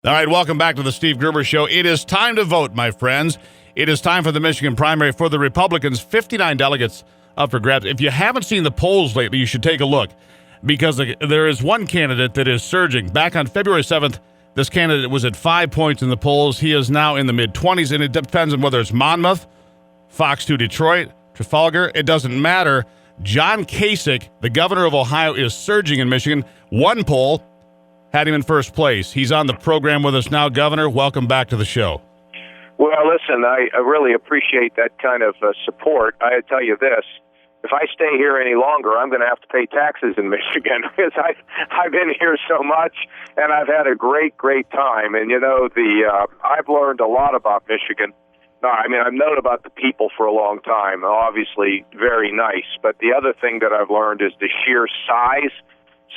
All right, welcome back to the Steve Gruber Show. It is time to vote, my friends. It is time for the Michigan primary for the Republicans. 59 delegates up for grabs. If you haven't seen the polls lately, you should take a look because there is one candidate that is surging. Back on February 7th, this candidate was at 5 points in the polls. He is now in the mid-20s, and it depends on whether it's Monmouth, Fox 2 Detroit, Trafalgar. It doesn't matter. John Kasich, the governor of Ohio, is surging in Michigan. One poll had him in first place. He's on the program with us now. Governor, welcome back to the show. Well, listen, I really appreciate that kind of support. I tell you this, if I stay here any longer, I'm going to have to pay taxes in Michigan because I've been here so much, and I've had a great time. And, you know, I've learned a lot about Michigan. No, I mean, I've known about the people for a long time, obviously very nice. But the other thing that I've learned is the sheer size,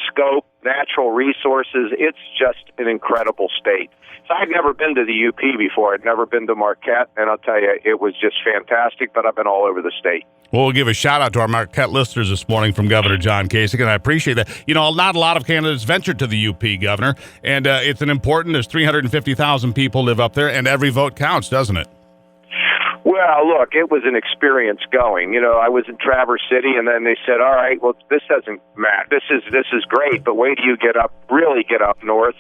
scope, natural resources. It's just an incredible state. So I'd never been to the UP before. I'd never been to Marquette, and I'll tell you, it was just fantastic, but I've been all over the state. Well, we'll give a shout-out to our Marquette listeners this morning from Governor John Kasich, and I appreciate that. You know, not a lot of candidates ventured to the UP, Governor, and it's an important, there's 350,000 people live up there, and every vote counts, doesn't it? Well, look, it was an experience going. You know, I was in Traverse City, and then they said, all right, well, this doesn't matter. This is great, but wait till you really get up north.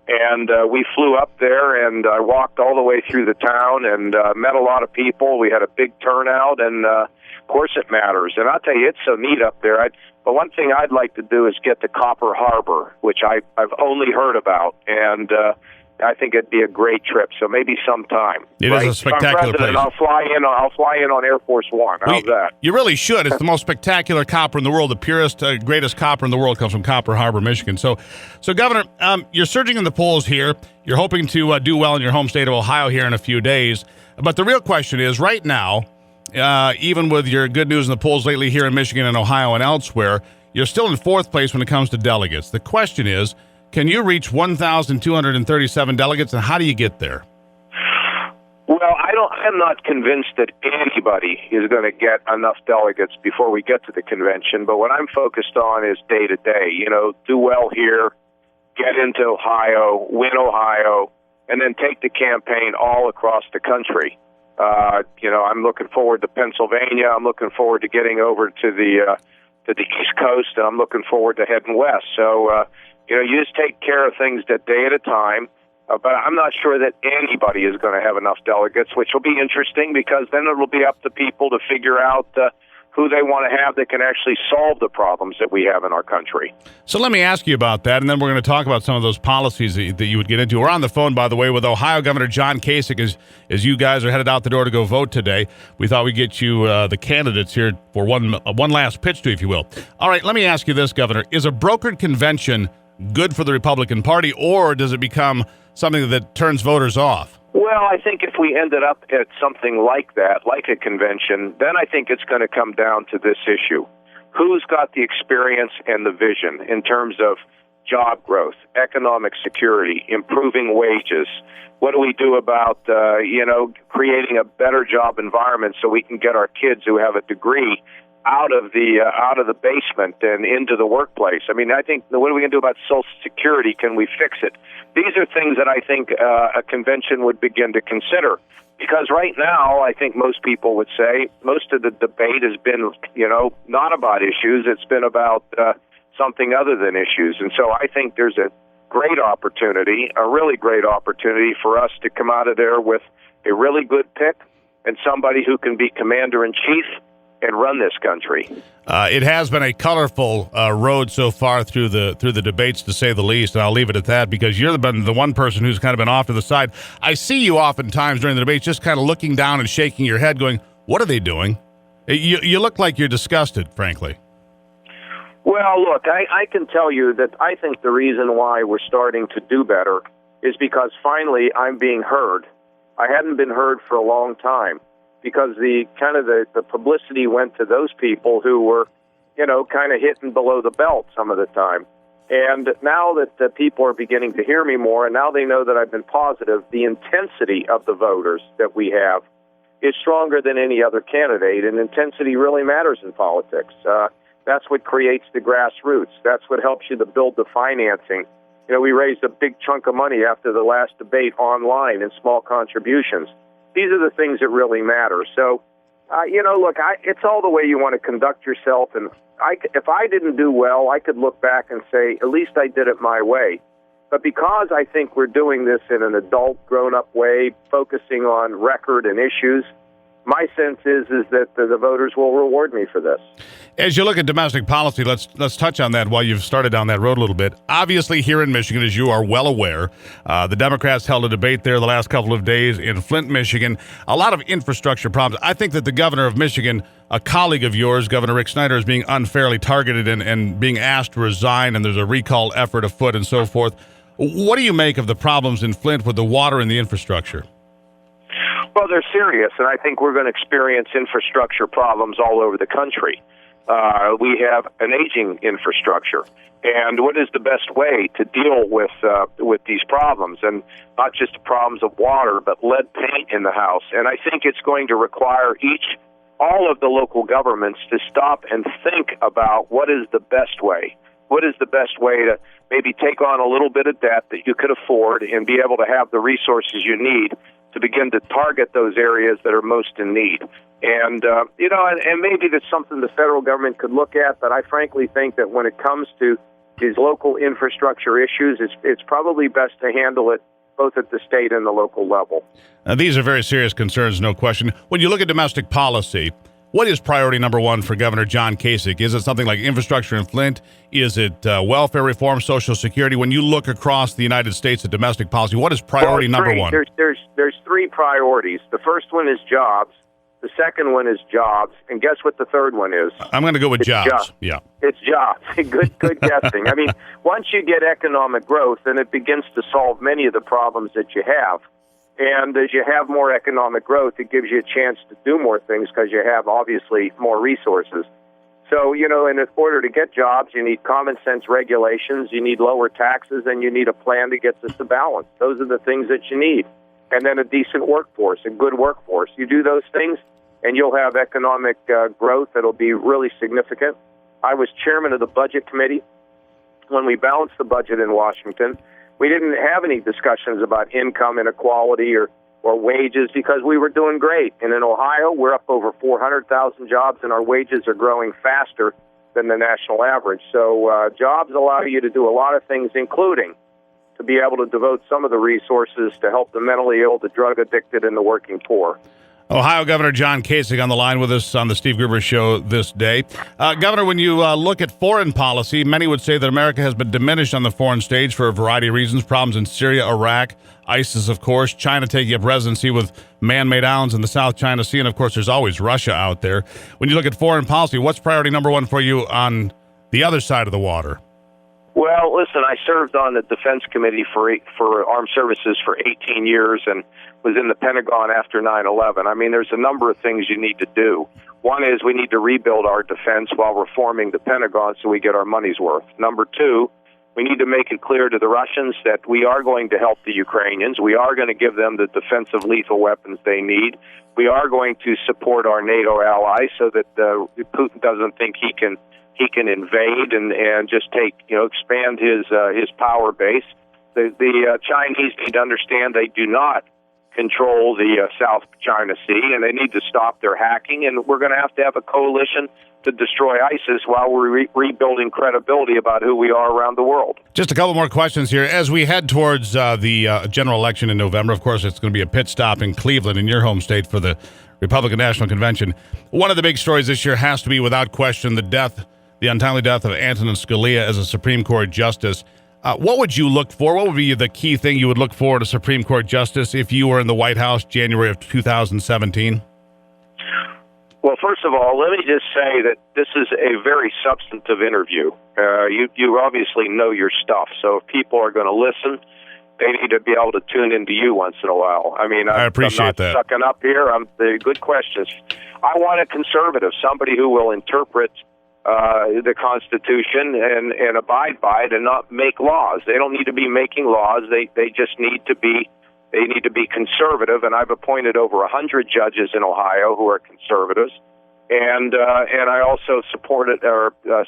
And we flew up there, and I walked all the way through the town and met a lot of people. We had a big turnout, and of course it matters. And I'll tell you, it's so neat up there. But one thing I'd like to do is get to Copper Harbor, which I've only heard about, and I think it'd be a great trip. So maybe sometime. It is a spectacular place. I'll fly in on Air Force One. How's that? You really should. It's the most spectacular copper in the world. The purest, greatest copper in the world comes from Copper Harbor, Michigan. So Governor, you're surging in the polls here. You're hoping to do well in your home state of Ohio here in a few days. But the real question is, right now, even with your good news in the polls lately here in Michigan and Ohio and elsewhere, you're still in fourth place when it comes to delegates. The question is, can you reach 1,237 delegates, and how do you get there? Well, I'm not convinced that anybody is going to get enough delegates before we get to the convention, but what I'm focused on is day to day. You know, do well here, get into Ohio, win Ohio, and then take the campaign all across the country. You know, I'm looking forward to Pennsylvania. I'm looking forward to getting over to the East Coast, and I'm looking forward to heading west. So, you know, you just take care of things that day at a time. But I'm not sure that anybody is going to have enough delegates, which will be interesting because then it will be up to people to figure out who they want to have that can actually solve the problems that we have in our country. So let me ask you about that, and then we're going to talk about some of those policies that you would get into. We're on the phone, by the way, with Ohio Governor John Kasich as you guys are headed out the door to go vote today. We thought we'd get you the candidates here for one last pitch to, if you will. All right, let me ask you this, Governor. Is a brokered convention good for the Republican Party, or does it become something that turns voters off? Well, I think if we ended up at something like that, like a convention, then I think it's going to come down to this issue. Who's got the experience and the vision in terms of job growth, economic security, improving wages? What do we do about, creating a better job environment so we can get our kids who have a degree out of the basement and into the workplace? I mean, I think, what are we going to do about Social Security? Can we fix it? These are things that I think a convention would begin to consider. Because right now, I think most people would say most of the debate has been, not about issues. It's been about something other than issues. And so I think there's a really great opportunity for us to come out of there with a really good pick and somebody who can be commander-in-chief and run this country. It has been a colorful road so far through the debates, to say the least, and I'll leave it at that because you've been the one person who's kind of been off to the side. I see you oftentimes during the debates just kind of looking down and shaking your head going, what are they doing? You look like you're disgusted, frankly. Well, look, I can tell you that I think the reason why we're starting to do better is because finally I'm being heard. I hadn't been heard for a long time, because the publicity went to those people who were, kind of hitting below the belt some of the time. And now that the people are beginning to hear me more, and now they know that I've been positive, the intensity of the voters that we have is stronger than any other candidate, and intensity really matters in politics. That's what creates the grassroots. That's what helps you to build the financing We raised a big chunk of money after the last debate online in small contributions. These are the things that really matter. So, look, it's all the way you want to conduct yourself. And if I didn't do well, I could look back and say, at least I did it my way. But because I think we're doing this in an adult, grown-up way, focusing on record and issues, my sense is that the voters will reward me for this. As you look at domestic policy, let's touch on that while you've started down that road a little bit. Obviously, here in Michigan, as you are well aware, the Democrats held a debate there the last couple of days in Flint, Michigan. A lot of infrastructure problems. I think that the governor of Michigan, a colleague of yours, Governor Rick Snyder, is being unfairly targeted and being asked to resign, and there's a recall effort afoot and so forth. What do you make of the problems in Flint with the water and the infrastructure? Well, they're serious, and I think we're going to experience infrastructure problems all over the country. We have an aging infrastructure, and what is the best way to deal with these problems, and not just the problems of water, but lead paint in the house? And I think it's going to require all of the local governments to stop and think about what is the best way. What is the best way to maybe take on a little bit of debt that you could afford and be able to have the resources you need to begin to target those areas that are most in need. And, and maybe that's something the federal government could look at, but I frankly think that when it comes to these local infrastructure issues, it's probably best to handle it both at the state and the local level. Now, these are very serious concerns, no question. When you look at domestic policy, what is priority number one for Governor John Kasich? Is it something like infrastructure in Flint? Is it welfare reform, Social Security? When you look across the United States at domestic policy, what is priority number one? There's three priorities. The first one is jobs. The second one is jobs. And guess what the third one is? I'm going to go with jobs. Yeah. It's jobs. Good guessing. I mean, once you get economic growth, then it begins to solve many of the problems that you have. And as you have more economic growth, it gives you a chance to do more things because you have, obviously, more resources. So, in order to get jobs, you need common sense regulations, you need lower taxes, and you need a plan that gets us to balance. Those are the things that you need. And then a decent workforce, a good workforce. You do those things, and you'll have economic growth that'll be really significant. I was chairman of the Budget Committee when we balanced the budget in Washington. We didn't have any discussions about income inequality or wages because we were doing great. And in Ohio, we're up over 400,000 jobs, and our wages are growing faster than the national average. So jobs allow you to do a lot of things, including to be able to devote some of the resources to help the mentally ill, the drug addicted, and the working poor. Ohio Governor John Kasich on the line with us on the Steve Gruber Show this day. Governor, when you look at foreign policy, many would say that America has been diminished on the foreign stage for a variety of reasons. Problems in Syria, Iraq, ISIS, of course, China taking up residency with man-made islands in the South China Sea, and of course there's always Russia out there. When you look at foreign policy, what's priority number one for you on the other side of the water? Well, listen, I served on the Defense Committee for Armed Services for 18 years and was in the Pentagon after 9/11. I mean, there's a number of things you need to do. One is we need to rebuild our defense while reforming the Pentagon so we get our money's worth. Number two, we need to make it clear to the Russians that we are going to help the Ukrainians. We are going to give them the defensive lethal weapons they need. We are going to support our NATO allies so that Putin doesn't think he can invade and just expand his power base. The Chinese need to understand they do not control the South China Sea, and they need to stop their hacking, and we're going to have a coalition to destroy ISIS while we're rebuilding credibility about who we are around the world. Just a couple more questions here. As we head towards the general election in November, of course, it's going to be a pit stop in Cleveland, in your home state, for the Republican National Convention. One of the big stories this year has to be, without question, the untimely death of Antonin Scalia as a Supreme Court justice. What would you look for? What would be the key thing you would look for in a Supreme Court justice if you were in the White House January of 2017? Well, first of all, let me just say that this is a very substantive interview. You obviously know your stuff, so if people are going to listen, they need to be able to tune into you once in a while. I mean, I appreciate I'm not that. Sucking up here. The good questions. I want a conservative, somebody who will interpret the Constitution and abide by it and not make laws. They don't need to be making laws. They just need to be conservative. And I've appointed over 100 judges in Ohio who are conservatives. And I also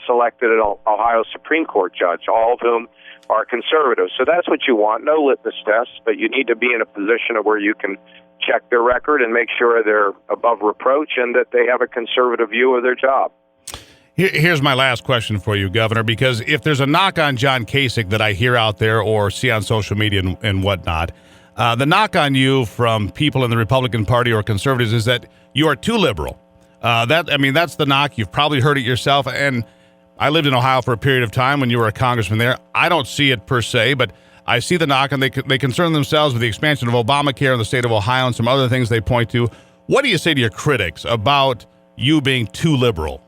selected an Ohio Supreme Court judge, all of whom are conservative. So that's what you want, no litmus tests, but you need to be in a position of where you can check their record and make sure they're above reproach and that they have a conservative view of their job. Here's my last question for you, Governor, because if there's a knock on John Kasich that I hear out there or see on social media and whatnot, the knock on you from people in the Republican Party or conservatives is that you are too liberal. That's the knock. You've probably heard it yourself. And I lived in Ohio for a period of time when you were a congressman there. I don't see it per se, but I see the knock, and they concern themselves with the expansion of Obamacare in the state of Ohio and some other things they point to. What do you say to your critics about you being too liberal?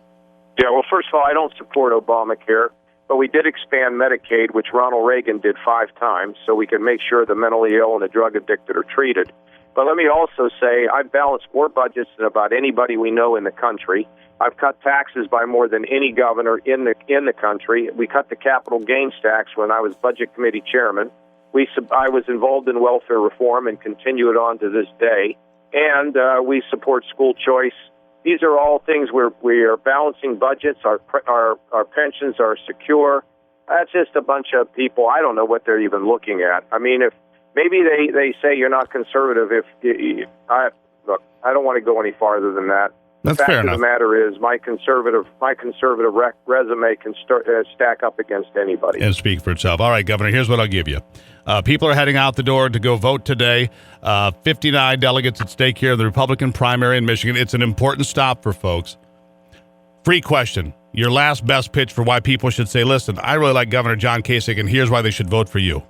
Yeah, well, first of all, I don't support Obamacare, but we did expand Medicaid, which Ronald Reagan did 5 times, so we can make sure the mentally ill and the drug addicted are treated. But let me also say I've balanced more budgets than about anybody we know in the country. I've cut taxes by more than any governor in the country. We cut the capital gains tax when I was Budget Committee chairman. I was involved in welfare reform and continue it on to this day. And we support school choice. These are all things where we are balancing budgets. Our pensions are secure. That's just a bunch of people. I don't know what they're even looking at. I mean, if maybe they say you're not conservative. I don't want to go any farther than that. That's fair fair enough. The fact of the matter is, my conservative resume can stack up against anybody. And speak for itself. All right, Governor, here's what I'll give you. People are heading out the door to go vote today. 59 delegates at stake here in the Republican primary in Michigan. It's an important stop for folks. Free question. Your last best pitch for why people should say, listen, I really like Governor John Kasich, and here's why they should vote for you.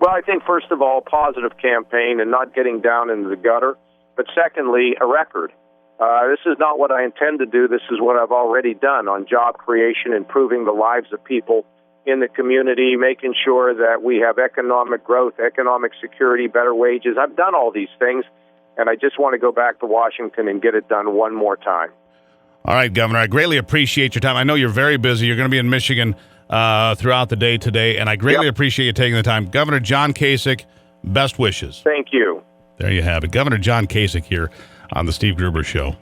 Well, I think, first of all, positive campaign and not getting down into the gutter. But secondly, a record. This is not what I intend to do. This is what I've already done on job creation, improving the lives of people in the community, making sure that we have economic growth, economic security, better wages. I've done all these things, and I just want to go back to Washington and get it done one more time. All right, Governor, I greatly appreciate your time. I know you're very busy. You're going to be in Michigan throughout the day today, and I greatly appreciate you taking the time. Governor John Kasich, best wishes. Thank you. There you have it. Governor John Kasich here on the Steve Gruber Show.